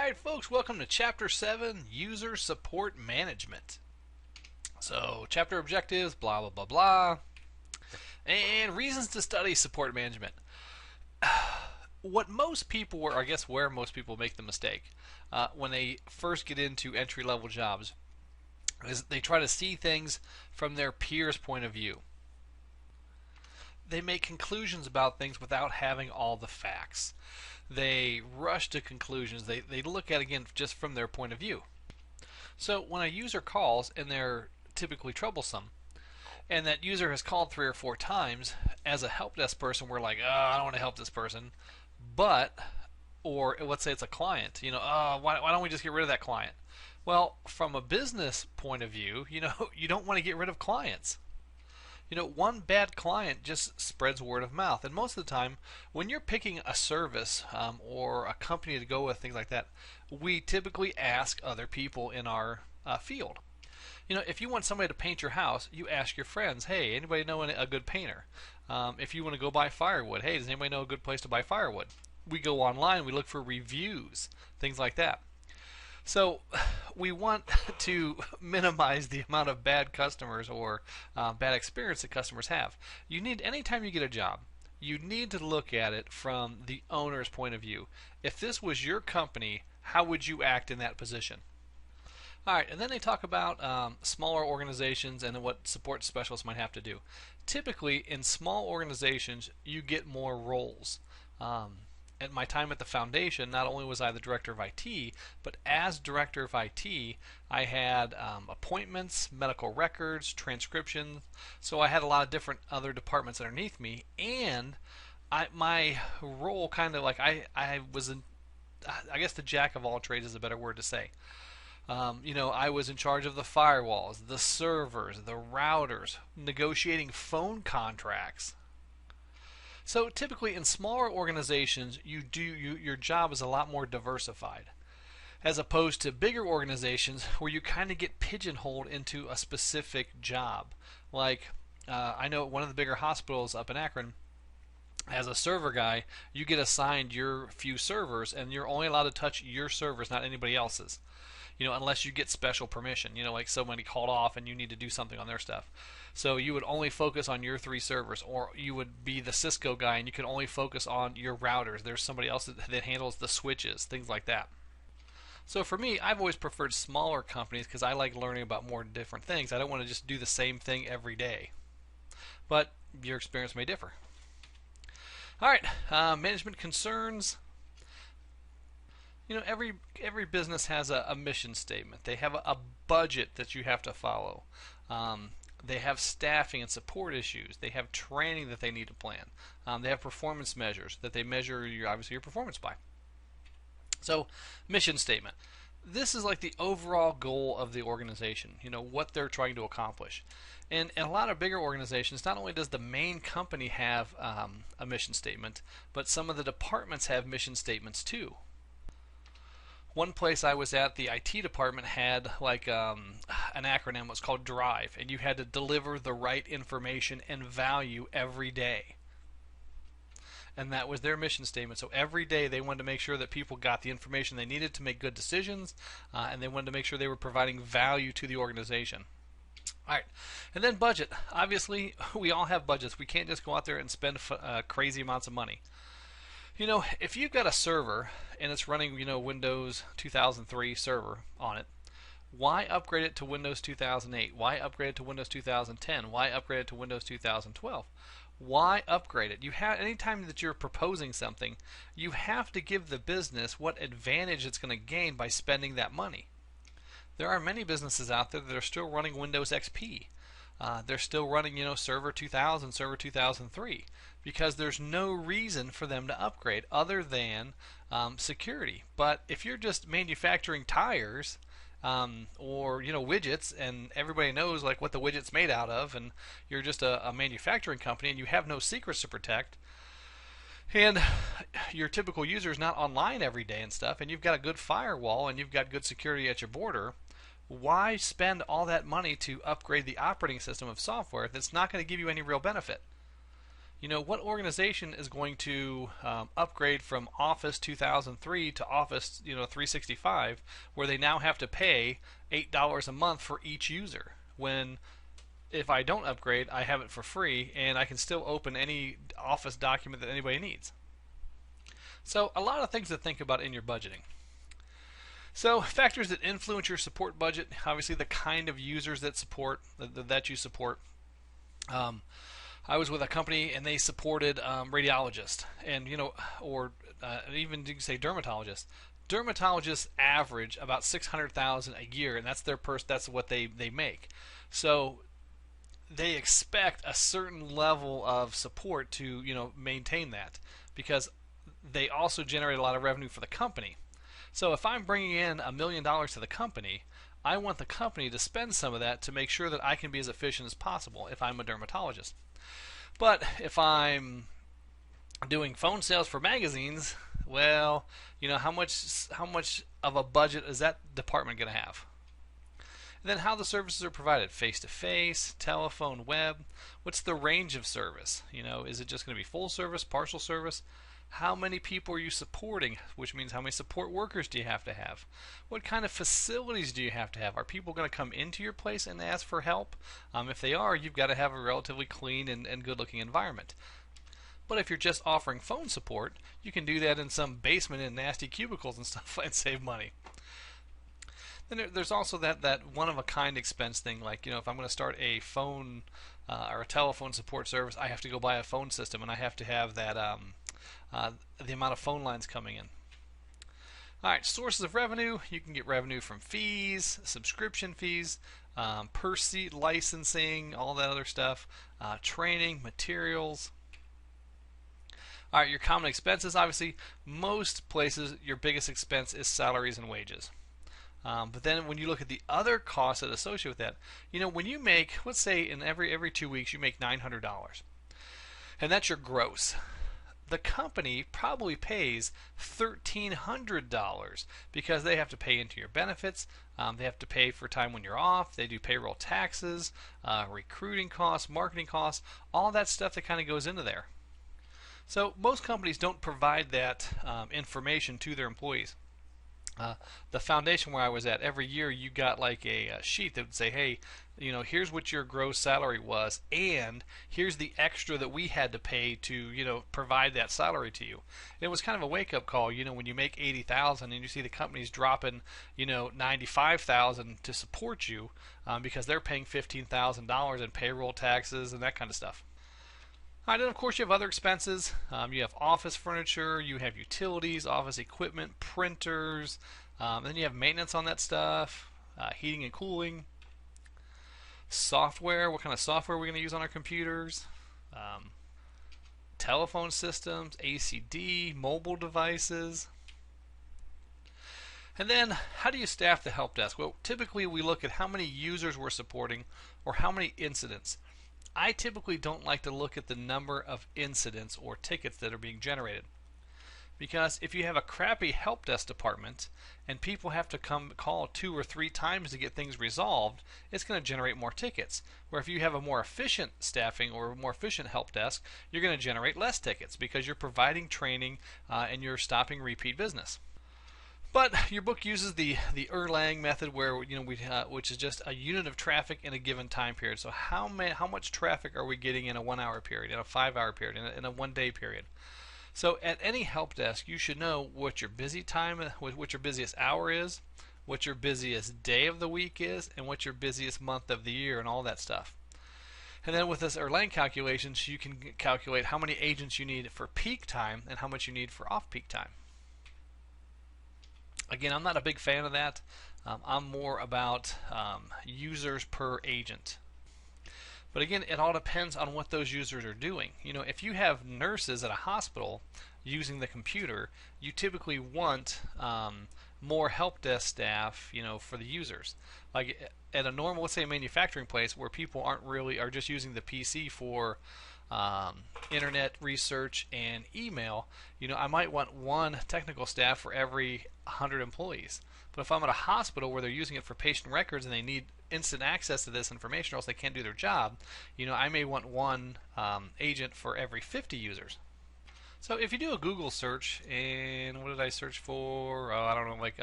Alright folks, welcome to Chapter 7, User Support Management. So, chapter objectives, blah blah blah blah, and reasons to study support management. What most people, or I guess where most people make the mistake when they first get into entry-level jobs, is they try to see things from their peers' point of view. They make conclusions about things without having all the facts. They rush to conclusions. They look at it again just from their point of view. So when a user calls and they're typically troublesome, and that user has called 3 or 4 times, as a help desk person, we're like, oh, I don't want to help this person. But, or let's say it's a client, why don't we just get rid of that client? Well, from a business point of view, you don't want to get rid of clients. One bad client just spreads word of mouth. And most of the time, when you're picking a service or a company to go with, things like that, we typically ask other people in our field. If you want somebody to paint your house, you ask your friends, hey, anybody know a good painter? If you want to go buy firewood, hey, does anybody know a good place to buy firewood? We go online, we look for reviews, things like that. So we want to minimize the amount of bad customers or bad experience that customers have. Anytime you get a job, you need to look at it from the owner's point of view. If this was your company, how would you act in that position? Alright, and then they talk about smaller organizations and what support specialists might have to do. Typically, in small organizations, you get more roles. At my time at the foundation, not only was I the director of IT, but as director of IT, I had appointments, medical records, transcriptions. So I had a lot of different other departments underneath me, and my role kind of like I was I guess the jack of all trades is a better word to say. I was in charge of the firewalls, the servers, the routers, negotiating phone contracts. So typically in smaller organizations, your job is a lot more diversified, as opposed to bigger organizations where you kind of get pigeonholed into a specific job. Like I know at one of the bigger hospitals up in Akron, as a server guy, you get assigned your few servers, and you're only allowed to touch your servers, not anybody else's. Unless you get special permission, like somebody called off and you need to do something on their stuff. So you would only focus on your 3 servers, or you would be the Cisco guy and you could only focus on your routers. There's somebody else that handles the switches, things like that. So for me, I've always preferred smaller companies because I like learning about more different things. I don't want to just do the same thing every day. But your experience may differ. Alright, management concerns. Every business has a mission statement. They have a budget that you have to follow. They have staffing and support issues. They have training that they need to plan. They have performance measures that they measure obviously your performance by. So, mission statement. This is like the overall goal of the organization, what they're trying to accomplish. And in a lot of bigger organizations, not only does the main company have a mission statement, but some of the departments have mission statements too. One place I was at, the IT department had like an acronym. It was called DRIVE, and you had to deliver the right information and value every day. And that was their mission statement. So every day they wanted to make sure that people got the information they needed to make good decisions, and they wanted to make sure they were providing value to the organization. Alright, and then budget. Obviously, we all have budgets. We can't just go out there and spend crazy amounts of money. If you've got a server and it's running, Windows 2003 server on it, why upgrade it to Windows 2008? Why upgrade it to Windows 2010? Why upgrade it to Windows 2012? Why upgrade it? Anytime that you're proposing something, you have to give the business what advantage it's going to gain by spending that money. There are many businesses out there that are still running Windows XP. They're still running, Server 2000, Server 2003, because there's no reason for them to upgrade other than security. But if you're just manufacturing tires or widgets, and everybody knows like what the widget's made out of, and you're just a manufacturing company and you have no secrets to protect, and your typical user is not online every day and stuff, and you've got a good firewall and you've got good security at your border, why spend all that money to upgrade the operating system of software that's not going to give you any real benefit? What organization is going to upgrade from Office 2003 to Office 365, where they now have to pay $8 a month for each user, when if I don't upgrade, I have it for free and I can still open any Office document that anybody needs. So a lot of things to think about in your budgeting. So factors that influence your support budget: obviously the kind of users that you support. I was with a company and they supported radiologists, and or even you can say dermatologists. Dermatologists average about 600,000 a year, and that's That's what they make. So they expect a certain level of support to maintain that, because they also generate a lot of revenue for the company. So if I'm bringing in $1 million to the company, I want the company to spend some of that to make sure that I can be as efficient as possible if I'm a dermatologist. But if I'm doing phone sales for magazines, well, how much of a budget is that department going to have? And then how the services are provided: face to face, telephone, web. What's the range of service? Is it just going to be full service, partial service? How many people are you supporting? Which means how many support workers do you have to have? What kind of facilities do you have to have? Are people going to come into your place and ask for help? If they are, you've got to have a relatively clean and good looking environment. But if you're just offering phone support, you can do that in some basement in nasty cubicles and stuff and save money. Then there's also that one-of-a-kind expense thing, like if I'm going to start a phone or a telephone support service, I have to go buy a phone system, and I have to have that the amount of phone lines coming in. All right, sources of revenue: you can get revenue from fees, subscription fees, per seat licensing, all that other stuff, training, materials. All right, your common expenses: obviously, most places your biggest expense is salaries and wages. But then when you look at the other costs that associate with that, when you make, let's say in every 2 weeks you make $900, and that's your gross. The company probably pays $1,300 because they have to pay into your benefits, they have to pay for time when you're off, they do payroll taxes, recruiting costs, marketing costs, all that stuff that kind of goes into there. So most companies don't provide that information to their employees. The foundation where I was at, every year you got like a sheet that would say, hey, here's what your gross salary was, and here's the extra that we had to pay to provide that salary to you. And it was kind of a wake-up call, when you make 80,000 and you see the company's dropping 95,000 to support you because they're paying $15,000 in payroll taxes and that kind of stuff. All right, then of course you have other expenses. You have office furniture, you have utilities, office equipment, printers, then you have maintenance on that stuff, heating and cooling, software. What kind of software are we going to use on our computers? Telephone systems, ACD, mobile devices. And then how do you staff the help desk? Well, typically we look at how many users we're supporting or how many incidents. I typically don't like to look at the number of incidents or tickets that are being generated, because if you have a crappy help desk department and people have to come call 2 or 3 times to get things resolved, it's going to generate more tickets. Where if you have a more efficient staffing or a more efficient help desk, you're going to generate less tickets because you're providing training and you're stopping repeat business. But your book uses the Erlang method, where which is just a unit of traffic in a given time period. So how much traffic are we getting in a 1 hour period, in a 5 hour period, in a 1 day period? So at any help desk, you should know what your busy time, what your busiest hour is, what your busiest day of the week is, and what your busiest month of the year, and all that stuff. And then with this Erlang calculations, you can calculate how many agents you need for peak time and how much you need for off-peak time. Again, I'm not a big fan of that. I'm more about users per agent. But again, it all depends on what those users are doing. If you have nurses at a hospital using the computer, you typically want more help desk staff, for the users. Like at a normal, let's say, manufacturing place where people are just using the PC for internet research, and email, I might want one technical staff for every 100 employees. But if I'm at a hospital where they're using it for patient records and they need instant access to this information or else they can't do their job, I may want one agent for every 50 users. So if you do a Google search, and what did I search for? Oh, I don't know, like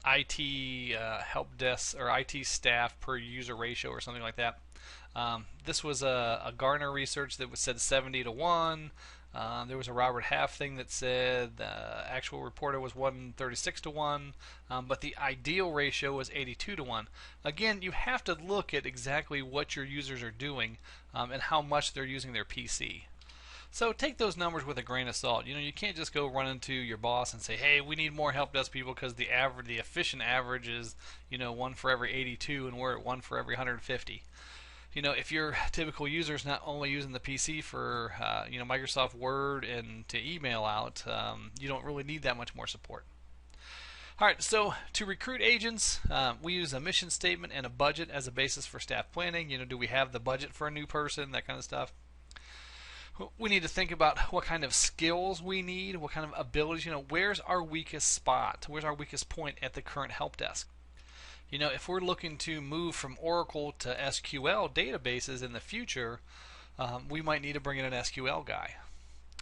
IT help desk or IT staff per user ratio or something like that. This was a Gartner research that said 70 to 1. There was a Robert Half thing that said the actual reporter was 136 to 1, but the ideal ratio was 82 to 1. Again, you have to look at exactly what your users are doing and how much they're using their PC. So take those numbers with a grain of salt. You can't just go run into your boss and say, "Hey, we need more help desk people because the efficient average is, one for every 82, and we're at one for every 150." If your typical user is not only using the PC for, Microsoft Word and to email out, you don't really need that much more support. All right, so to recruit agents, we use a mission statement and a budget as a basis for staff planning. Do we have the budget for a new person, that kind of stuff. We need to think about what kind of skills we need, what kind of abilities, where's our weakest spot, where's our weakest point at the current help desk. If we're looking to move from Oracle to SQL databases in the future, we might need to bring in an SQL guy.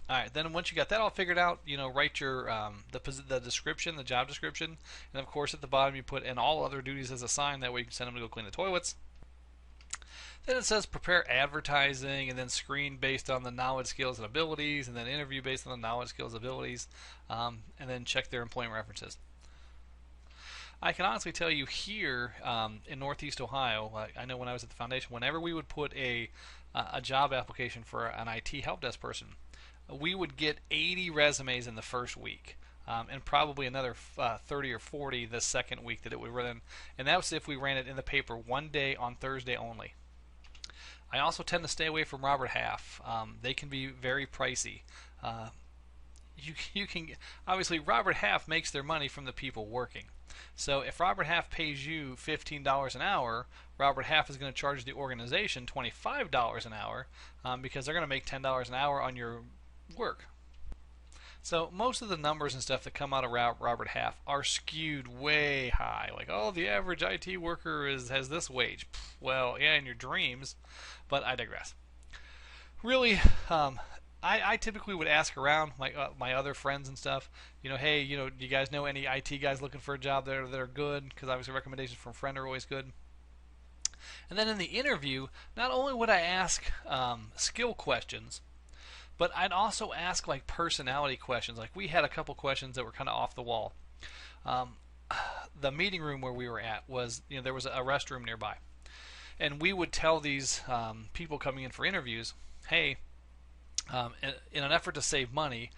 All right, then once you got that all figured out, write your the description, the job description, and of course at the bottom you put in all other duties as assigned. That way you can send them to go clean the toilets. Then it says prepare advertising, and then screen based on the knowledge, skills, and abilities, and then interview based on the knowledge, skills, abilities, and then check their employment references. I can honestly tell you here in Northeast Ohio, I know when I was at the foundation, whenever we would put a job application for an IT help desk person, we would get 80 resumes in the first week. And probably another 30 or 40 the second week that it would run. And that was if we ran it in the paper one day on Thursday only. I also tend to stay away from Robert Half. They can be very pricey. You can obviously Robert Half makes their money from the people working. So if Robert Half pays you $15 an hour, Robert Half is going to charge the organization $25 an hour because they're going to make $10 an hour on your work. So most of the numbers and stuff that come out of Robert Half are skewed way high. Like, oh, the average IT worker has this wage. Well, yeah, in your dreams, but I digress. Really, I typically would ask around my other friends and stuff. Hey, do you guys know any IT guys looking for a job that are good? Because obviously recommendations from a friend are always good. And then in the interview, not only would I ask skill questions, but I'd also ask like personality questions. Like we had a couple questions that were kind of off the wall. The meeting room where we were at was, there was a restroom nearby. And we would tell these people coming in for interviews, hey, in an effort to save money,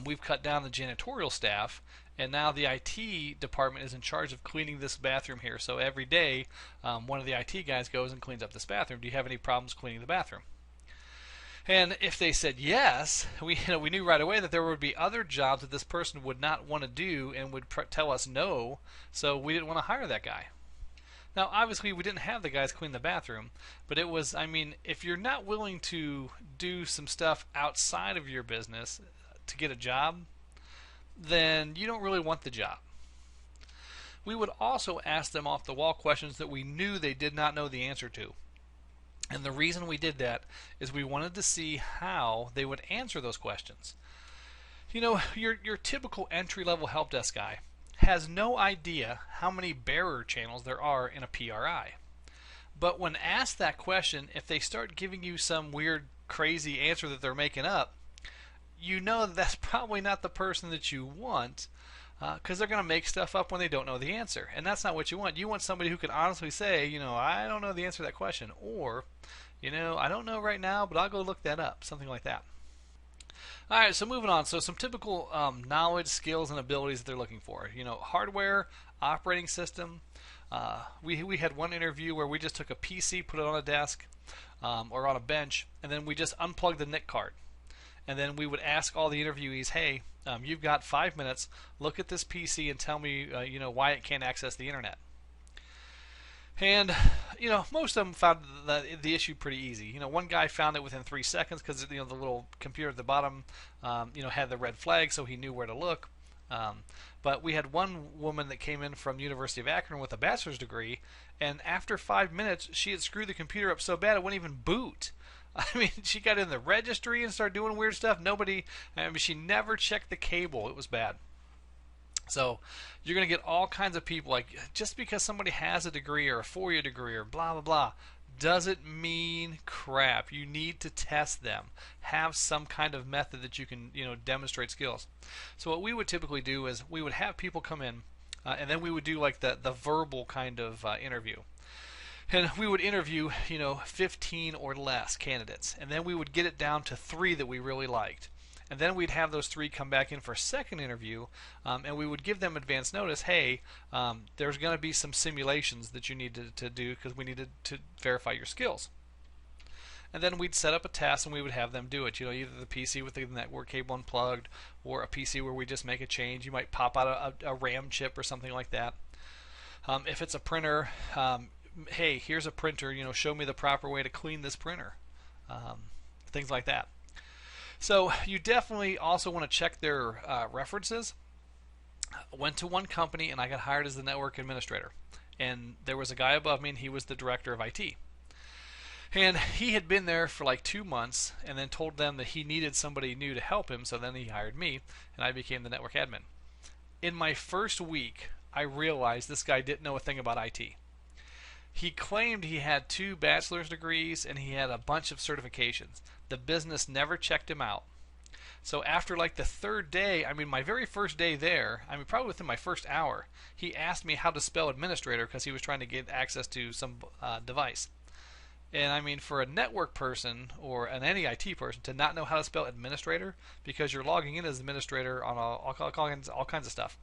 we've cut down the janitorial staff, and now the IT department is in charge of cleaning this bathroom here. So every day, one of the IT guys goes and cleans up this bathroom. Do you have any problems cleaning the bathroom? And if they said yes, we knew right away that there would be other jobs that this person would not want to do and would tell us no, so we didn't want to hire that guy. Now, obviously, we didn't have the guys clean the bathroom, but it was, if you're not willing to do some stuff outside of your business to get a job, then you don't really want the job. We would also ask them off-the-wall questions that we knew they did not know the answer to. And the reason we did that is we wanted to see how they would answer those questions. Your typical entry-level help desk guy has no idea how many bearer channels there are in a PRI. But when asked that question, if they start giving you some weird, crazy answer that they're making up, you know that's probably not the person that you want, because they're going to make stuff up when they don't know the answer. And that's not what you want. You want somebody who can honestly say, I don't know the answer to that question. Or, I don't know right now, but I'll go look that up. Something like that. All right, so moving on. So some typical knowledge, skills, and abilities that they're looking for. Hardware, operating system. We had one interview where we just took a PC, put it on a desk or on a bench, and then we just unplugged the NIC card. And then we would ask all the interviewees, hey, you've got 5 minutes. Look at this PC and tell me, why it can't access the internet. And most of them found the issue pretty easy. One guy found it within 3 seconds because the little computer at the bottom, had the red flag, so he knew where to look. Um, but we had one woman that came in from the University of Akron with a bachelor's degree, and after 5 minutes, she had screwed the computer up so bad it wouldn't even boot. I mean, she got in the registry and started doing weird stuff. She never checked the cable. It was bad. So you're going to get all kinds of people, like, just because somebody has a degree or a 4-year degree or blah, blah, blah, doesn't mean crap. You need to test them. Have some kind of method that you can, demonstrate skills. So what we would typically do is we would have people come in, and then we would do like the verbal kind of interview. And we would interview, 15 or less candidates. And then we would get it down to 3 that we really liked. And then we'd have those 3 come back in for a second interview, and we would give them advance notice. Hey, there's going to be some simulations that you need to do because we needed to verify your skills. And then we'd set up a task and we would have them do it. Either the PC with the network cable unplugged, or a PC where we just make a change. You might pop out a RAM chip or something like that. If it's a printer, hey, here's a printer. Show me the proper way to clean this printer. Things like that. So you definitely also want to check their references. I went to one company and I got hired as the network administrator. And there was a guy above me and he was the director of IT. And he had been there for like 2 months and then told them that he needed somebody new to help him, so then he hired me and I became the network admin. In my first week, I realized this guy didn't know a thing about IT. He claimed he had 2 bachelor's degrees and he had a bunch of certifications. The business never checked him out. So after like the 3rd day, my very first day there, probably within my first hour, he asked me how to spell administrator because he was trying to get access to some device. And for a network person or any IT person to not know how to spell administrator because you're logging in as administrator on all kinds of stuff,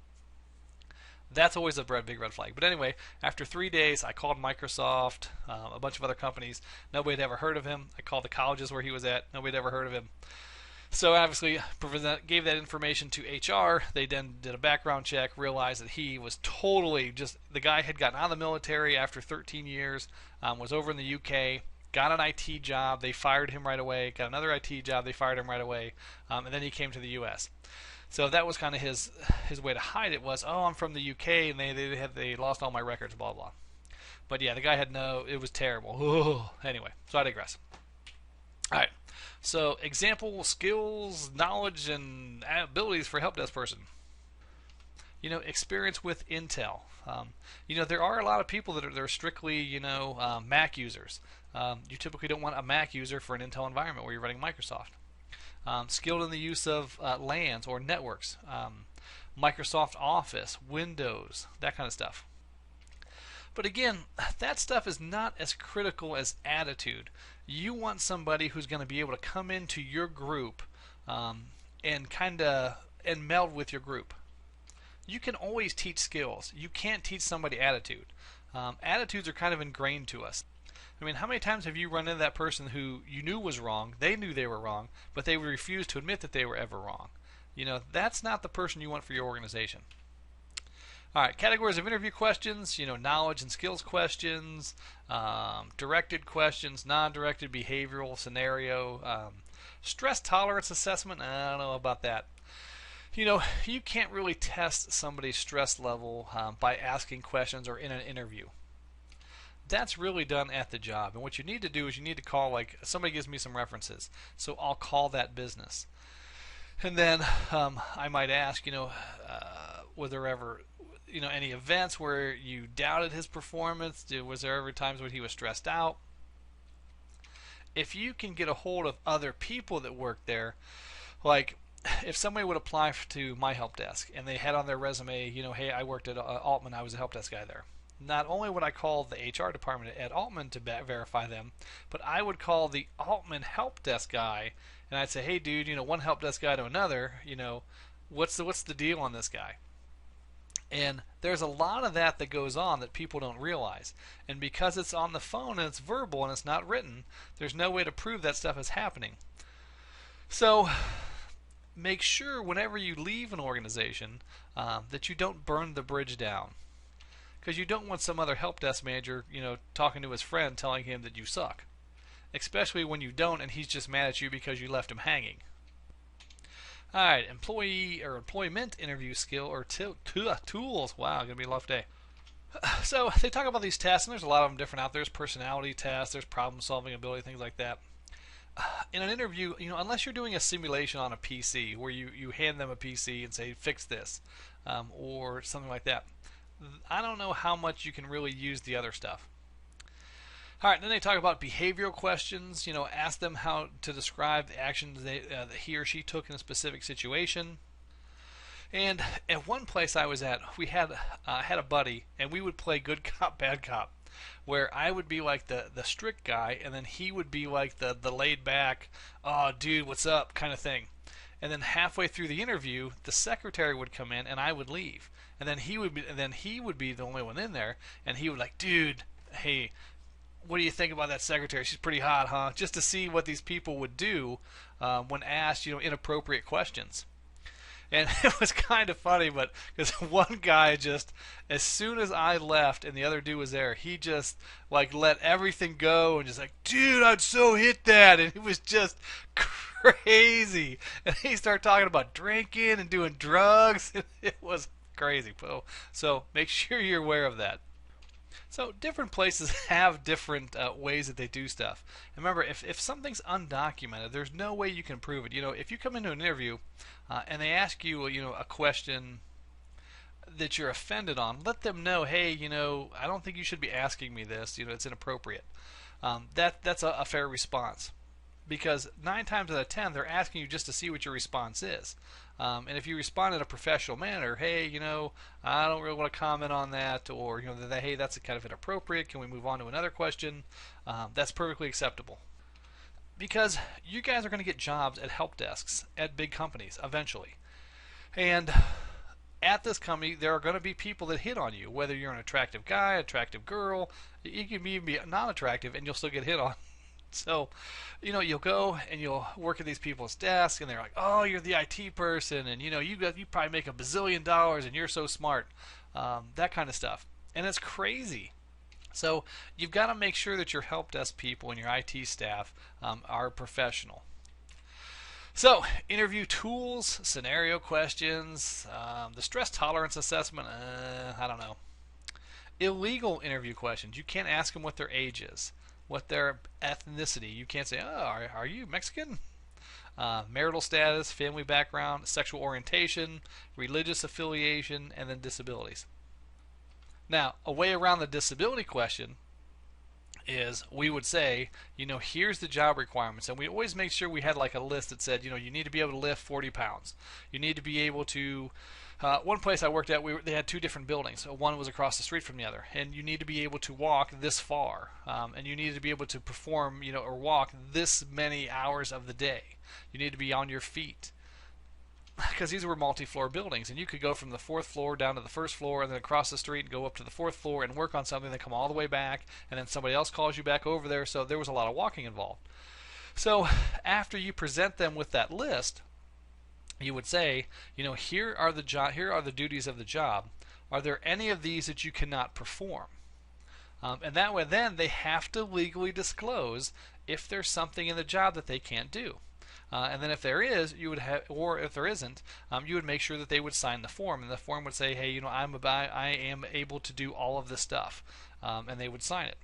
that's always a big red flag. But anyway, after 3 days, I called Microsoft, a bunch of other companies. Nobody had ever heard of him. I called the colleges where he was at. Nobody had ever heard of him. So obviously, gave that information to HR. They then did a background check, realized that he was totally the guy had gotten out of the military after 13 years, was over in the UK, got an IT job. They fired him right away. Got another IT job. They fired him right away. And then he came to the US. So that was kind of his way to hide it was, I'm from the UK and they lost all my records, blah, blah. But yeah, the guy it was terrible. Anyway, so I digress. All right, so example, skills, knowledge, and abilities for a help desk person. Experience with Intel. There are a lot of people that are strictly, Mac users. You typically don't want a Mac user for an Intel environment where you're running Microsoft. Skilled in the use of LANs or networks, Microsoft Office, Windows, that kind of stuff. But again, that stuff is not as critical as attitude. You want somebody who's going to be able to come into your group and meld with your group. You can always teach skills. You can't teach somebody attitude. Attitudes are kind of ingrained to us. How many times have you run into that person who you knew was wrong, they knew they were wrong, but they refused to admit that they were ever wrong? That's not the person you want for your organization. All right, categories of interview questions, knowledge and skills questions, directed questions, non-directed, behavioral, scenario, stress tolerance assessment. I don't know about that. You can't really test somebody's stress level by asking questions or in an interview. That's really done at the job. And what you need to do is you need to call, like, somebody gives me some references, so I'll call that business. And then I might ask, were there ever, any events where you doubted his performance? Was there ever times when he was stressed out? If you can get a hold of other people that work there, like if somebody would apply to my help desk and they had on their resume, hey, I worked at Altman, I was a help desk guy there. Not only would I call the HR department at Altman to verify them, but I would call the Altman help desk guy and I'd say, hey, dude, one help desk guy to another, what's the deal on this guy? And there's a lot of that goes on that people don't realize. And because it's on the phone and it's verbal and it's not written, there's no way to prove that stuff is happening. So make sure whenever you leave an organization that you don't burn the bridge down. because you don't want some other help desk manager, talking to his friend telling him that you suck, especially when you don't and he's just mad at you because you left him hanging. All right, employee or employment interview skill or tools. Wow, gonna be a rough day. So they talk about these tests, and there's a lot of them different out there. There's personality tests, there's problem-solving ability, things like that. In an interview, unless you're doing a simulation on a PC where you hand them a PC and say fix this, or something like that, I don't know how much you can really use the other stuff. All right, then they talk about behavioral questions. Ask them how to describe the actions that he or she took in a specific situation. And at one place I was at, we had a buddy, and we would play good cop, bad cop, where I would be like the strict guy, and then he would be like the laid back, oh dude, what's up kind of thing. And then halfway through the interview, the secretary would come in, and I would leave, and then he would be the only one in there, and he would like, dude, hey, what do you think about that secretary? She's pretty hot, huh? Just to see what these people would do when asked, inappropriate questions. And it was kind of funny, but because one guy just, as soon as I left and the other dude was there, he just like let everything go and just like, dude, I'd so hit that, and it was just crazy. And he started talking about drinking and doing drugs. It was crazy. So make sure you're aware of that. So different places have different ways that they do stuff. And remember, if something's undocumented, there's no way you can prove it. If you come into an interview and they ask you, a question that you're offended on, let them know, hey, I don't think you should be asking me this. It's inappropriate. That's a fair response. Because 9 times out of 10, they're asking you just to see what your response is. And if you respond in a professional manner, hey, I don't really want to comment on that, or, hey, that's kind of inappropriate, can we move on to another question? That's perfectly acceptable. Because you guys are going to get jobs at help desks at big companies eventually. And at this company, there are going to be people that hit on you, whether you're an attractive guy, attractive girl, you can even be non-attractive, and you'll still get hit on. So, you'll go and you'll work at these people's desks, and they're like, "Oh, you're the IT person, and you probably make $1 bazillion, and you're so smart," that kind of stuff, and it's crazy. So you've got to make sure that your help desk people and your IT staff are professional. So, interview tools, scenario questions, the stress tolerance assessment. I don't know. Illegal interview questions. You can't ask them what their age is, what their ethnicity. You can't say, oh, are you Mexican? Marital status, family background, sexual orientation, religious affiliation, and then disabilities. Now, a way around the disability question is we would say, here's the job requirements. And we always make sure we had like a list that said, you need to be able to lift 40 pounds. You need to be able to one place I worked at, they had 2 different buildings. So one was across the street from the other, and you need to be able to walk this far, and you need to be able to perform, or walk this many hours of the day. You need to be on your feet, because these were multi-floor buildings, and you could go from the 4th floor down to the 1st floor, and then across the street and go up to the 4th floor and work on something, then come all the way back, and then somebody else calls you back over there. So there was a lot of walking involved. So after you present them with that list, you would say, here are the duties of the job. Are there any of these that you cannot perform? And that way, then they have to legally disclose if there's something in the job that they can't do. And then if there is, you would have, or if there isn't, you would make sure that they would sign the form, and the form would say, hey, I am able to do all of this stuff, and they would sign it.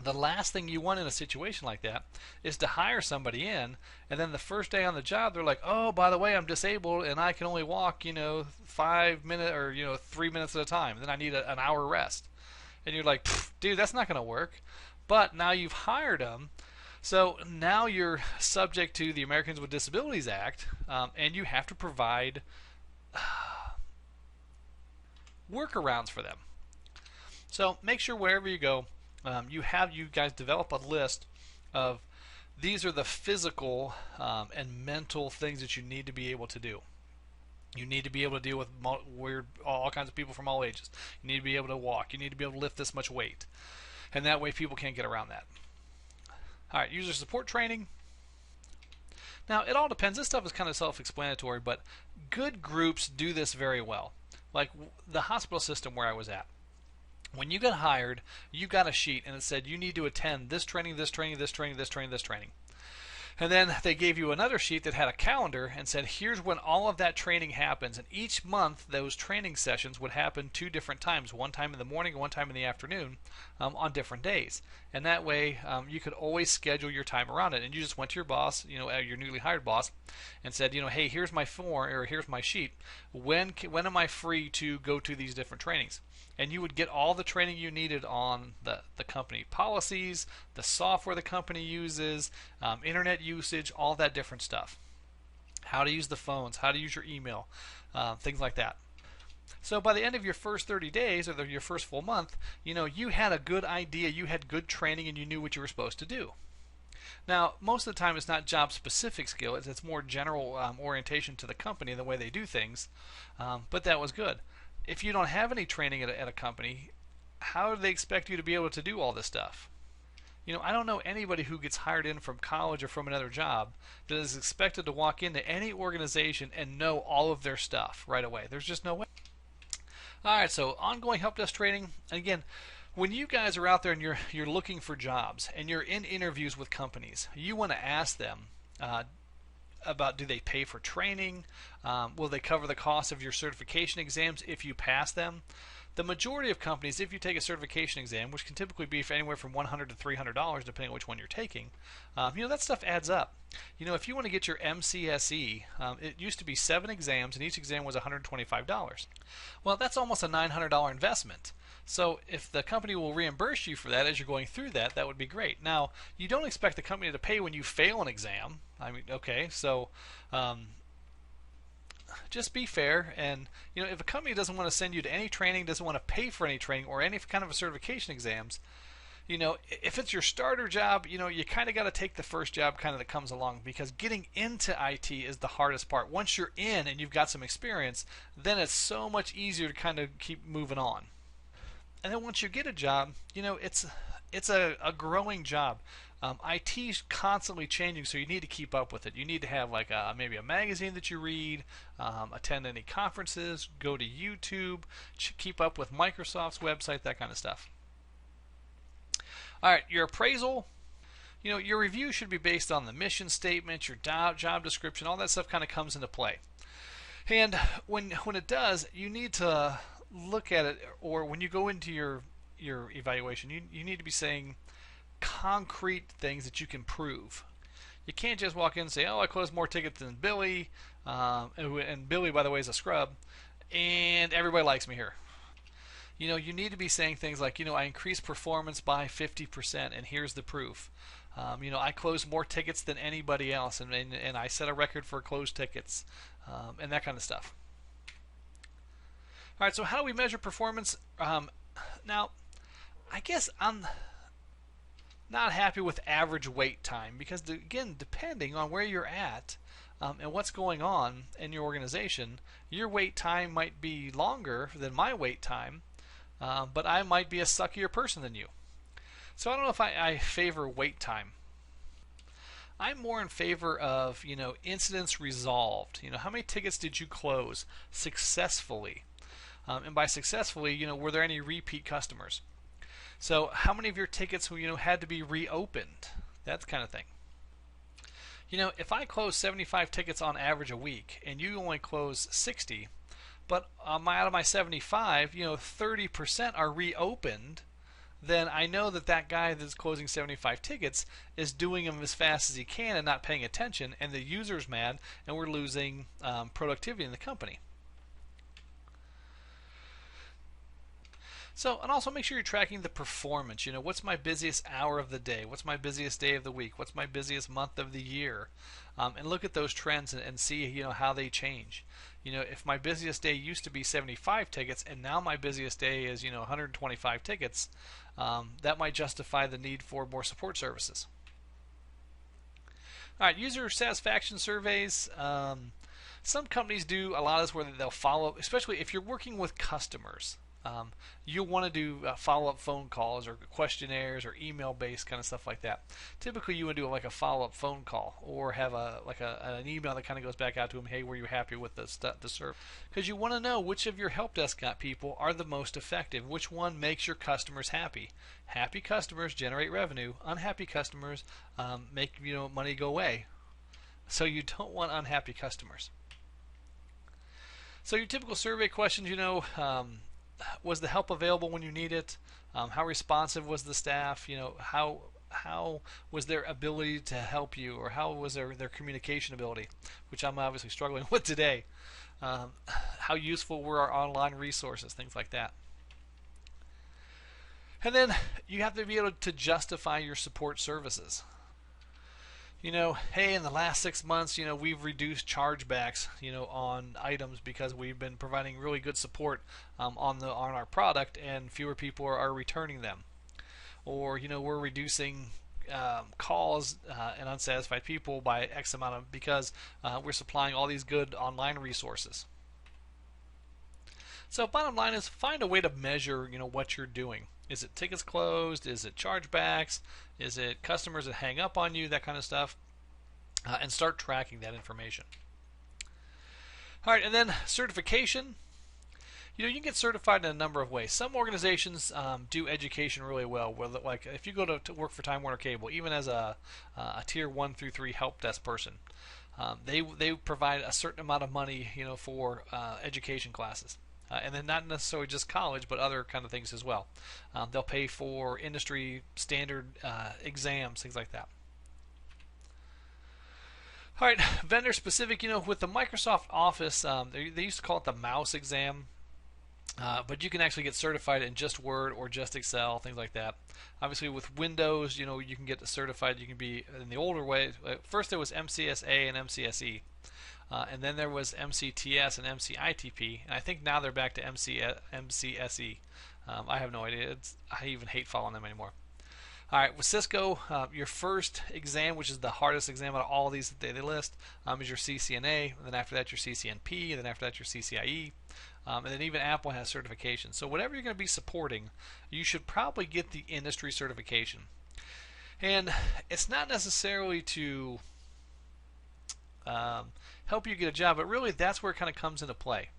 The last thing you want in a situation like that is to hire somebody in, and then the first day on the job they're like, oh, by the way, I'm disabled and I can only walk 5 minutes or 3 minutes at a time, then I need an hour rest. And you're like, dude, that's not going to work. But now you've hired them, so now you're subject to the Americans with Disabilities Act, and you have to provide workarounds for them. So make sure wherever you go, you guys develop a list of these are the physical and mental things that you need to be able to do. You need to be able to deal with all kinds of people from all ages. You need to be able to walk. You need to be able to lift this much weight. And that way people can't get around that. All right, user support training. Now, it all depends. This stuff is kind of self-explanatory, but good groups do this very well. Like the hospital system where I was at. When you got hired, you got a sheet and it said you need to attend this training, this training, this training, this training, this training. And then they gave you another sheet that had a calendar and said, here's when all of that training happens. And each month, those training sessions would happen 2 different times, one time in the morning and one time in the afternoon, on different days. And that way, you could always schedule your time around it. And you just went to your boss, your newly hired boss, and said, hey, here's my form, or here's my sheet. When am I free to go to these different trainings? And you would get all the training you needed on the company policies, the software the company uses, internet usage, all that different stuff. How to use the phones, how to use your email, things like that. So by the end of your first 30 days, or your first full month, you had a good idea, you had good training, and you knew what you were supposed to do. Now, most of the time it's not job-specific skill, it's more general orientation to the company and the way they do things, but that was good. If you don't have any training at a company, how do they expect you to be able to do all this stuff? I don't know anybody who gets hired in from college or from another job that is expected to walk into any organization and know all of their stuff right away. There's just no way. Alright, so ongoing help desk training. And again, when you guys are out there and you're looking for jobs and you're in interviews with companies, you want to ask them about, do they pay for training? Will they cover the cost of your certification exams if you pass them? The majority of companies, if you take a certification exam, which can typically be for anywhere from $100 to $300 depending on which one you're taking, that stuff adds up. If you want to get your MCSE, it used to be 7 exams and each exam was $125. Well, that's almost a $900 investment. So if the company will reimburse you for that as you're going through that, that would be great. Now, you don't expect the company to pay when you fail an exam. Okay, so just be fair. And if a company doesn't want to send you to any training, doesn't want to pay for any training or any kind of a certification exams, if it's your starter job, you kind of got to take the first job kind of that comes along, because getting into IT is the hardest part. Once you're in and you've got some experience, then it's so much easier to kind of keep moving on. And then once you get a job, it's a growing job. IT's constantly changing, so you need to keep up with it. You need to have maybe a magazine that you read, attend any conferences, go to YouTube, keep up with Microsoft's website, that kind of stuff. All right, your appraisal. Your review should be based on the mission statement, your job description, all that stuff kind of comes into play. And when it does, you need to look at it, or when you go into your evaluation, you need to be saying concrete things that you can prove. You can't just walk in and say, oh, I closed more tickets than Billy, and Billy, by the way, is a scrub, and everybody likes me here. You need to be saying things like, I increased performance by 50%, and here's the proof. I closed more tickets than anybody else, and I set a record for closed tickets, and that kind of stuff. All right, so how do we measure performance? Now, I guess I'm not happy with average wait time, because, again, depending on where you're at and what's going on in your organization, your wait time might be longer than my wait time, but I might be a suckier person than you. So I don't know if I favor wait time. I'm more in favor of, incidents resolved. How many tickets did you close successfully? And by successfully, were there any repeat customers? So how many of your tickets, had to be reopened? That kind of thing. If I close 75 tickets on average a week and you only close 60, but out of my 75, 30% are reopened, then I know that guy that's closing 75 tickets is doing them as fast as he can and not paying attention, and the user's mad, and we're losing productivity in the company. So, and also make sure you're tracking the performance. What's my busiest hour of the day? What's my busiest day of the week? What's my busiest month of the year? And look at those trends and see, how they change. If my busiest day used to be 75 tickets and now my busiest day is, 125 tickets, that might justify the need for more support services. All right, user satisfaction surveys. Some companies do a lot of this where they'll follow, especially if you're working with customers. You'll want to do follow-up phone calls or questionnaires or email-based kind of stuff like that. Typically, you would do like a follow-up phone call or have an email that kind of goes back out to them. Hey, were you happy with the service? Because you want to know which of your help desk people are the most effective. Which one makes your customers happy? Happy customers generate revenue. Unhappy customers make money go away. So you don't want unhappy customers. So your typical survey questions, was the help available when you need it? How responsive was the staff? How was their ability to help you, or how was their communication ability, which I'm obviously struggling with today? How useful were our online resources, things like that. And then you have to be able to justify your support services. Hey, in the last 6 months, we've reduced chargebacks, on items because we've been providing really good support on our product, and fewer people are returning them. Or, we're reducing calls and unsatisfied people by X amount because we're supplying all these good online resources. So bottom line is find a way to measure, what you're doing. Is it tickets closed? Is it chargebacks? Is it customers that hang up on you? That kind of stuff. And start tracking that information. All right, and then certification. You can get certified in a number of ways. Some organizations do education really well. Like if you go to work for Time Warner Cable, even as a tier 1 through 3 help desk person, they provide a certain amount of money, for education classes. And then not necessarily just college, but other kind of things as well. They'll pay for industry standard exams, things like that. All right, vendor specific. With the Microsoft Office, they used to call it the mouse exam, but you can actually get certified in just Word or just Excel, things like that. Obviously, with Windows, you can get certified. You can be in the older way. First, there was MCSA and MCSE. And then there was MCTS and MCITP, and I think now they're back to MCSE. I have no idea. I even hate following them anymore. All right, with Cisco, your first exam, which is the hardest exam out of all of these that they list, is your CCNA. And then after that, your CCNP. And then after that, your CCIE. And then even Apple has certification. So whatever you're going to be supporting, you should probably get the industry certification. And it's not necessarily to help you get a job, but really that's where it kind of comes into play.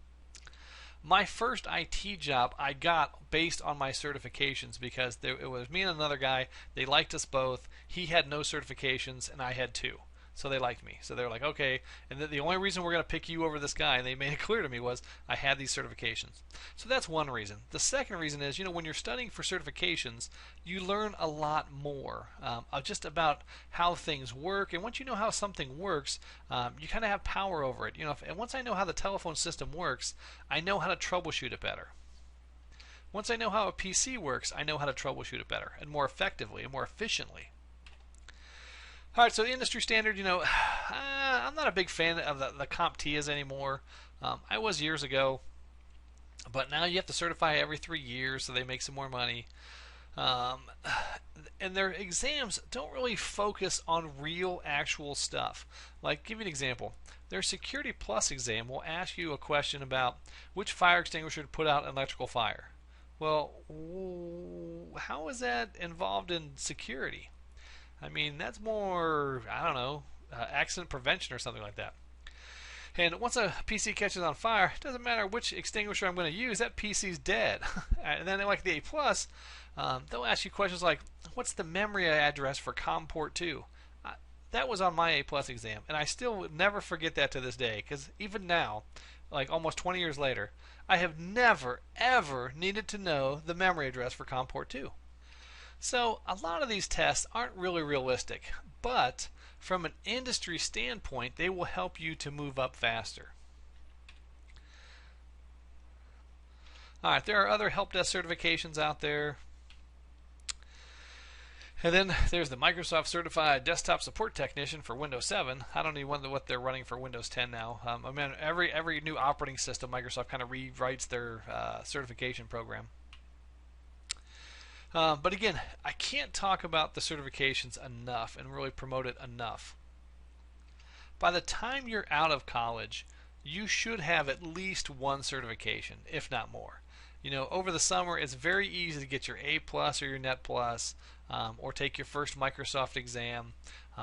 My first IT job I got based on my certifications because it was me and another guy. They liked us both. He had no certifications and I had 2. So they liked me. So they were like, okay. And the only reason we're going to pick you over this guy, and they made it clear to me, was I had these certifications. So that's one reason. The second reason is, when you're studying for certifications, you learn a lot more just about how things work. And once you know how something works, you kind of have power over it. And once I know how the telephone system works, I know how to troubleshoot it better. Once I know how a PC works, I know how to troubleshoot it better and more effectively and more efficiently. All right, so the industry standard, I'm not a big fan of the CompTIAs anymore. I was years ago, but now you have to certify every 3 years, so they make some more money. And their exams don't really focus on real, actual stuff. Like, give you an example. Their Security Plus exam will ask you a question about which fire extinguisher to put out an electrical fire. Well, how is that involved in security? I mean, that's more, I don't know, accident prevention or something like that. And once a PC catches on fire, it doesn't matter which extinguisher I'm going to use, that PC's dead. And then like the A+, they'll ask you questions like, what's the memory address for COM port 2? That was on my A+ exam, and I still would never forget that to this day, because even now, like almost 20 years later, I have never, ever needed to know the memory address for COM port 2. So a lot of these tests aren't really realistic, but from an industry standpoint, they will help you to move up faster. All right, there are other help desk certifications out there. And then there's the Microsoft Certified Desktop Support Technician for Windows 7. I don't even wonder what they're running for Windows 10 now. I mean, every new operating system, Microsoft kind of rewrites their certification program. But again, I can't talk about the certifications enough and really promote it enough. By the time you're out of college, you should have at least one certification, if not more. Over the summer, it's very easy to get your A plus or your Net plus, or take your first Microsoft exam.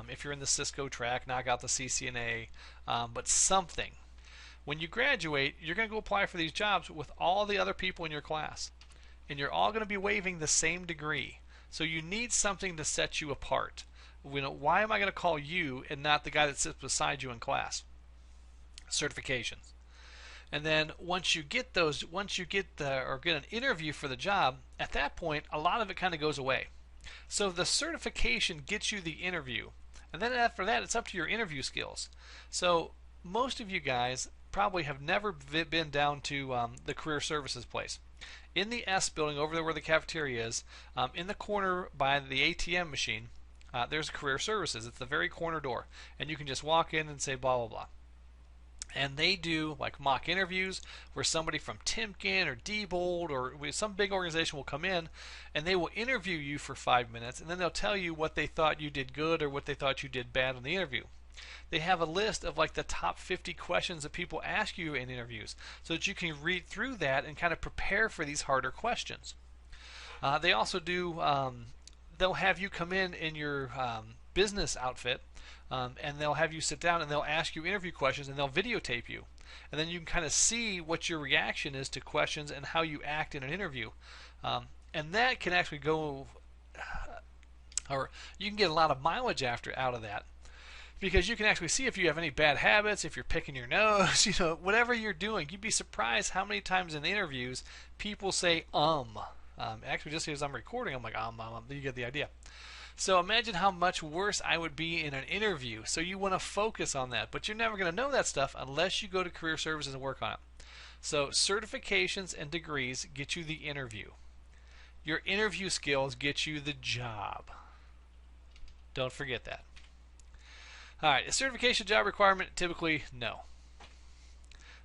If you're in the Cisco track, knock out the CCNA, but something. When you graduate, you're going to go apply for these jobs with all the other people in your class, and you're all going to be waiving the same degree. So you need something to set you apart. Why am I going to call you and not the guy that sits beside you in class? Certifications. And then once you get an interview for the job, at that point, a lot of it kind of goes away. So the certification gets you the interview, and then after that, it's up to your interview skills. So most of you guys probably have never been down to the career services place. In the S building, over there where the cafeteria is, in the corner by the ATM machine, there's career services. It's the very corner door, and you can just walk in and say blah blah blah. And they do like mock interviews where somebody from Timken or Diebold or some big organization will come in, and they will interview you for 5 minutes, and then they'll tell you what they thought you did good or what they thought you did bad in the interview. They have a list of like the top 50 questions that people ask you in interviews, so that you can read through that and kind of prepare for these harder questions. They also do, they'll have you come in your business outfit, and they'll have you sit down and they'll ask you interview questions and they'll videotape you. And then you can kind of see what your reaction is to questions and how you act in an interview. And that can actually go, or you can get a lot of mileage out of that. Because you can actually see if you have any bad habits, if you're picking your nose, whatever you're doing. You'd be surprised how many times in interviews people say actually, just as I'm recording, I'm like you get the idea. So imagine how much worse I would be in an interview. So you want to focus on that, but you're never going to know that stuff unless you go to career services and work on it. So certifications and degrees get you the interview. Your interview skills get you the job. Don't forget that. Alright, a certification job requirement? Typically, no.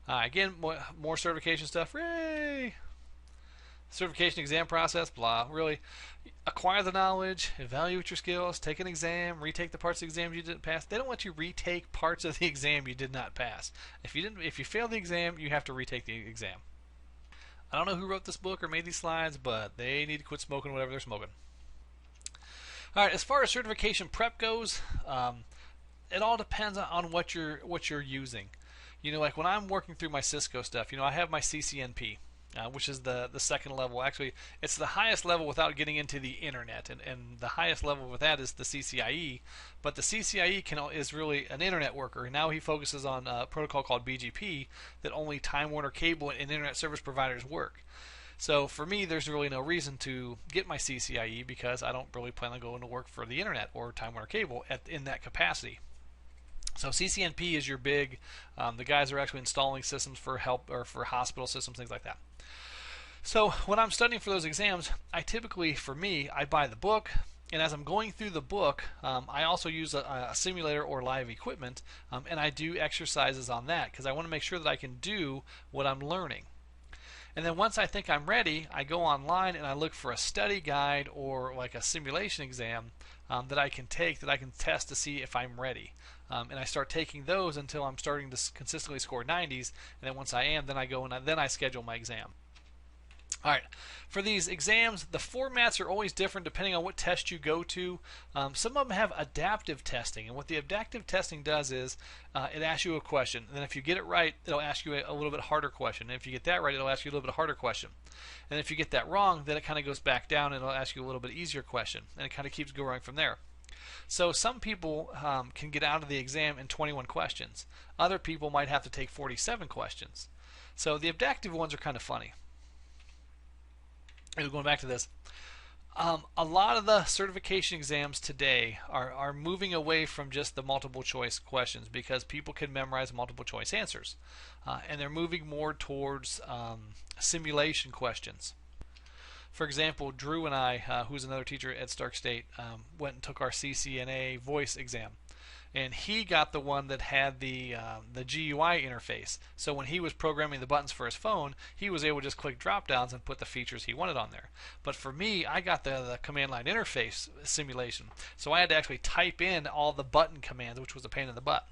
Again, more certification stuff. Yay! Certification exam process, blah. Really, acquire the knowledge, evaluate your skills, take an exam, retake the parts of the exam you didn't pass. They don't want you to retake parts of the exam you did not pass. If you fail the exam, you have to retake the exam. I don't know who wrote this book or made these slides, but they need to quit smoking whatever they're smoking. Alright, as far as certification prep goes, it all depends on what you're using. Like when I'm working through my Cisco stuff, I have my CCNP, which is the second level. Actually, it's the highest level without getting into the internet, and the highest level with that is the CCIE. But the CCIE is really an internet worker, and now he focuses on a protocol called BGP that only Time Warner Cable and internet service providers work. So for me, there's really no reason to get my CCIE because I don't really plan on going to work for the internet or Time Warner Cable in that capacity. So CCNP is your big, the guys are actually installing systems for help or for hospital systems, things like that. So when I'm studying for those exams, I buy the book, and as I'm going through the book, I also use a simulator or live equipment, and I do exercises on that because I want to make sure that I can do what I'm learning. And then once I think I'm ready, I go online and I look for a study guide or like a simulation exam that I can take, that I can test to see if I'm ready. And I start taking those until I'm starting to consistently score 90s. And then once I am, then I go and then I schedule my exam. All right, for these exams, the formats are always different depending on what test you go to. Some of them have adaptive testing, and what the adaptive testing does is it asks you a question, and then if you get it right, it'll ask you a little bit harder question. And if you get that right, it'll ask you a little bit harder question. And if you get that wrong, then it kind of goes back down, and it'll ask you a little bit easier question, and it kind of keeps going from there. So some people can get out of the exam in 21 questions. Other people might have to take 47 questions. So the adaptive ones are kind of funny. Going back to this, a lot of the certification exams today are moving away from just the multiple choice questions because people can memorize multiple choice answers, and they're moving more towards simulation questions. For example, Drew and I, who's another teacher at Stark State, went and took our CCNA voice exam. And he got the one that had the GUI interface. So when he was programming the buttons for his phone, he was able to just click drop downs and put the features he wanted on there. But for me, I got the command line interface simulation. So I had to actually type in all the button commands, which was a pain in the butt.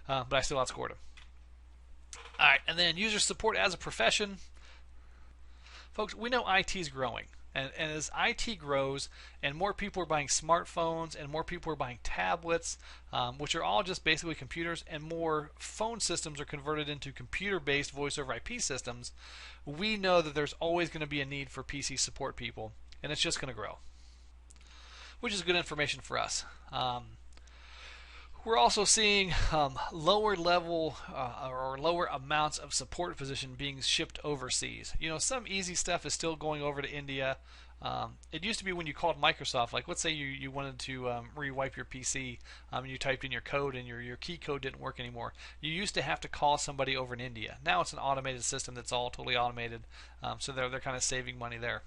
But I still outscored him. Alright, and then user support as a profession. Folks, we know IT is growing. And as IT grows and more people are buying smartphones and more people are buying tablets, which are all just basically computers, and more phone systems are converted into computer-based voice over IP systems, we know that there's always going to be a need for PC support people, and it's just going to grow, which is good information for us. We're also seeing lower level or lower amounts of support position being shipped overseas. Some easy stuff is still going over to India. It used to be when you called Microsoft, like let's say you wanted to rewipe your PC and you typed in your code and your key code didn't work anymore. You used to have to call somebody over in India. Now it's an automated system that's all totally automated, so they're kind of saving money there.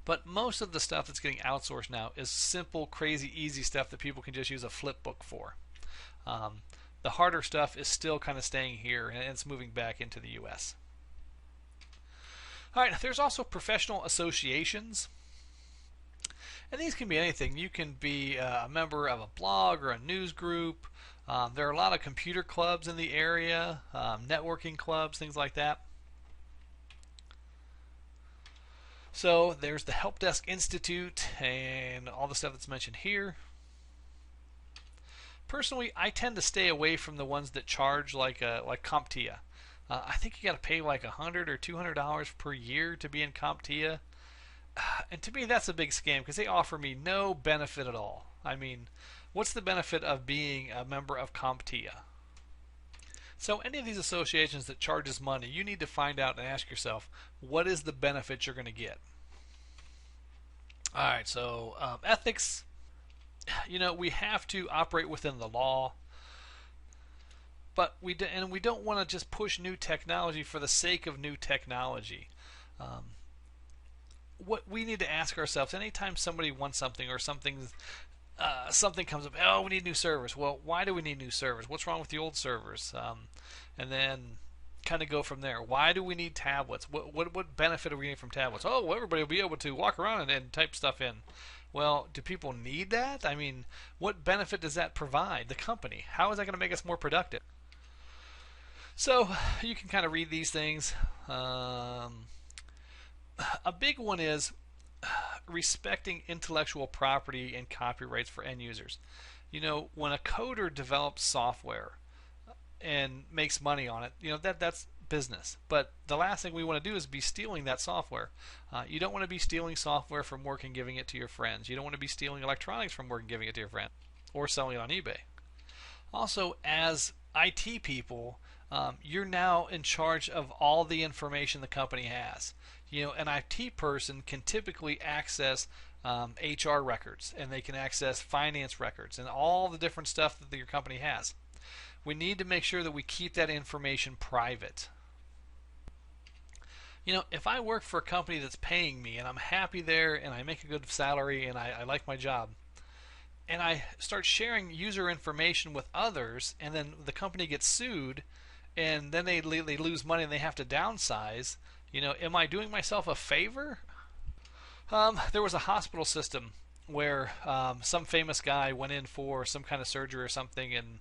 But most of the stuff that's getting outsourced now is simple, crazy, easy stuff that people can just use a flip book for. The harder stuff is still kind of staying here, and it's moving back into the U.S. All right, there's also professional associations. And these can be anything. You can be a member of a blog or a news group. There are a lot of computer clubs in the area, networking clubs, things like that. So there's the Help Desk Institute and all the stuff that's mentioned here. Personally, I tend to stay away from the ones that charge like CompTIA. I think you got to pay like $100 or $200 per year to be in CompTIA. And to me, that's a big scam because they offer me no benefit at all. I mean, what's the benefit of being a member of CompTIA? So any of these associations that charges money, you need to find out and ask yourself, what is the benefit you're going to get? All right, so ethics, we have to operate within the law, but we don't want to just push new technology for the sake of new technology. What we need to ask ourselves, anytime somebody wants something or something comes up, oh, we need new servers. Well, why do we need new servers? What's wrong with the old servers? And then kind of go from there. Why do we need tablets? What benefit are we getting from tablets? Oh, well, everybody will be able to walk around and type stuff in. Well, do people need that? I mean, what benefit does that provide the company? How is that going to make us more productive? So you can kind of read these things. A big one is respecting intellectual property and copyrights for end users. When a coder develops software and makes money on it, that's business. But the last thing we want to do is be stealing that software. You don't want to be stealing software from work and giving it to your friends. You don't want to be stealing electronics from work and giving it to your friends or selling it on eBay. Also, as IT people, you're now in charge of all the information the company has. An IT person can typically access HR records, and they can access finance records and all the different stuff that your company has. We need to make sure that we keep that information private. If I work for a company that's paying me and I'm happy there and I make a good salary and I like my job, and I start sharing user information with others, and then the company gets sued, and then they lose money and they have to downsize, am I doing myself a favor? There was a hospital system where some famous guy went in for some kind of surgery or something, and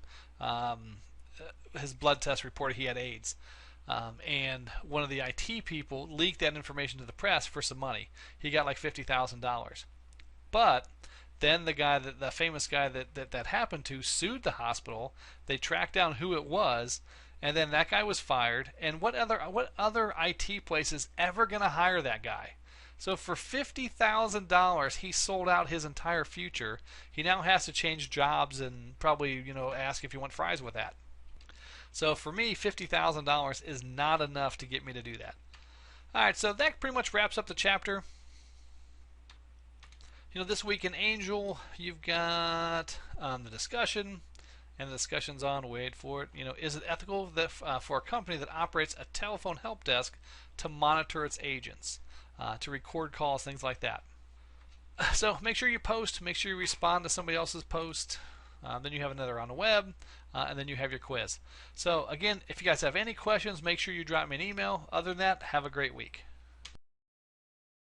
his blood test reported he had AIDS. And one of the IT people leaked that information to the press for some money. He got like $50,000. But then the famous guy that happened to sued the hospital. They tracked down who it was, and then that guy was fired. And what other IT place is ever going to hire that guy? So for $50,000, he sold out his entire future. He now has to change jobs and probably ask if you want fries with that. So for me, $50,000 is not enough to get me to do that. All right, so that pretty much wraps up the chapter. This week in Angel, you've got the discussion, and the discussion's on, wait for it, is it ethical for a company that operates a telephone help desk to monitor its agents, to record calls, things like that. So make sure you post, make sure you respond to somebody else's post. Then you have another on the web, and then you have your quiz. So again, if you guys have any questions, make sure you drop me an email. Other than that, have a great week.